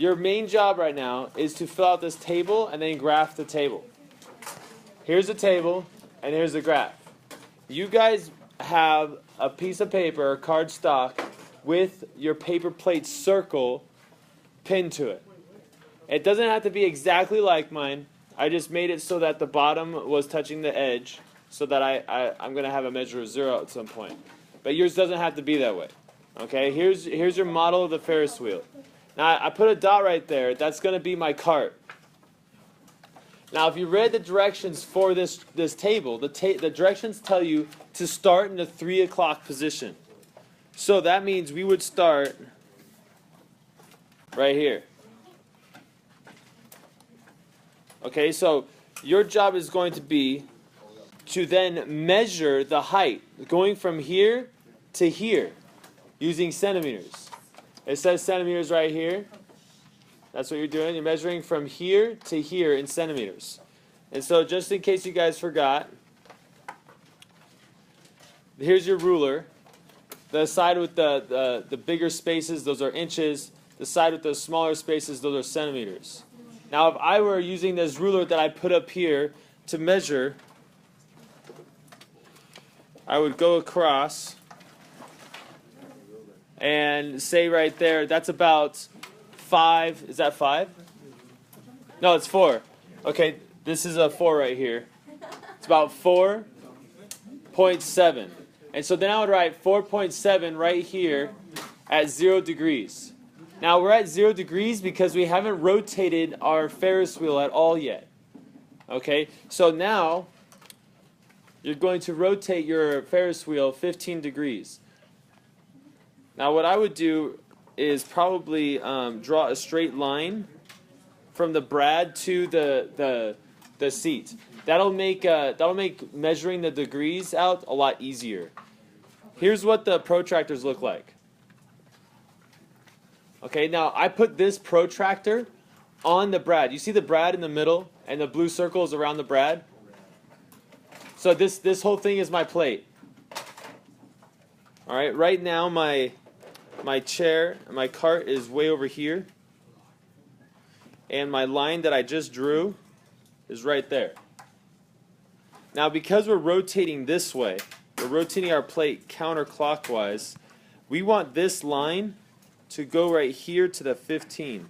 your main job right now is to fill out this table and then graph the table. Here's the table, and here's the graph. You guys have a piece of paper, card stock, with your paper plate circle pinned to it. It doesn't have to be exactly like mine. I just made it so that the bottom was touching the edge, so that I'm going to have a measure of 0 at some point. But yours doesn't have to be that way. Okay, here's your model of the Ferris wheel. Now, I put a dot right there. That's going to be my cart. Now, if you read the directions for this table, the directions tell you to start in the 3 o'clock position. So that means we would start right here. Okay, so your job is going to be to then measure the height, going from here to here, using centimeters. It says centimeters right here. That's what you're doing. You're measuring from here to here in centimeters. And so just in case you guys forgot, here's your ruler. The side with the bigger spaces, those are inches. The side with the smaller spaces, those are centimeters. Now if I were using this ruler that I put up here to measure, I would go across and say right there, that's about 5. Is that 5? No, it's 4. Okay, this is a 4 right here. It's about 4.7. And so then I would write 4.7 right here at 0 degrees. Now we're at 0 degrees because we haven't rotated our Ferris wheel at all yet. Okay, so now you're going to rotate your Ferris wheel 15 degrees. Now what I would do is probably draw a straight line from the brad to the seat. That'll make measuring the degrees out a lot easier. Here's what the protractors look like. Okay, now I put this protractor on the brad. You see the brad in the middle and the blue circles around the brad? So this whole thing is my plate. All right, right now my chair, my cart is way over here. And my line that I just drew is right there. Now because we're rotating this way, we're rotating our plate counterclockwise, we want this line to go right here to the 15.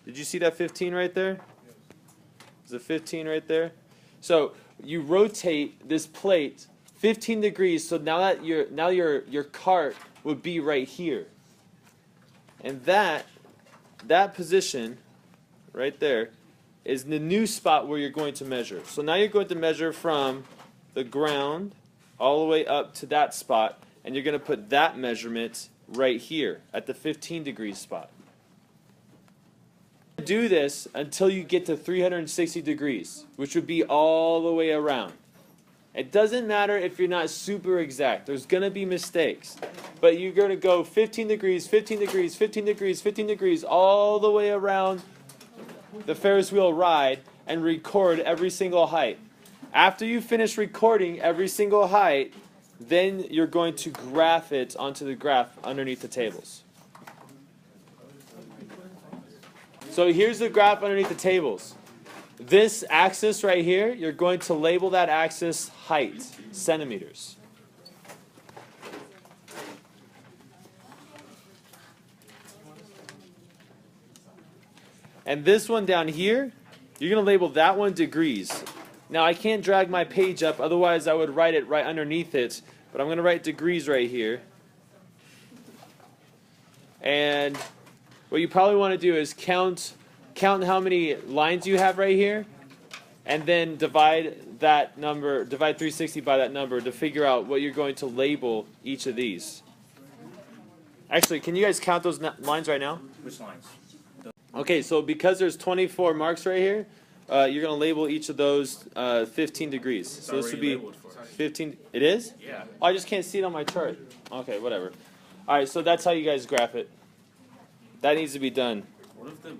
Did you see that 15 right there? There's a 15 right there. So you rotate this plate 15 degrees, so now that your cart would be right here. And that position right there is the new spot where you're going to measure. So now you're going to measure from the ground all the way up to that spot, and you're going to put that measurement right here at the 15 degrees spot. Do this until you get to 360 degrees, which would be all the way around. It doesn't matter if you're not super exact. There's going to be mistakes. But you're going to go 15 degrees, 15 degrees, 15 degrees, 15 degrees, all the way around the Ferris wheel ride and record every single height. After you finish recording every single height, then you're going to graph it onto the graph underneath the tables. So here's the graph underneath the tables. This axis right here, you're going to label that axis height, centimeters. And this one down here, you're going to label that one degrees. Now I can't drag my page up, otherwise I would write it right underneath it. But I'm going to write degrees right here. And what you probably want to do is count how many lines you have right here, and then divide that number, divide 360 by that number to figure out what you're going to label each of these. Actually, can you guys count those lines right now? Which lines? Okay, so because there's 24 marks right here, you're going to label each of those 15 degrees. So this would be 15. It is? Yeah. Oh, I just can't see it on my chart. Okay, whatever. All right, so that's how you guys graph it. That needs to be done. What if the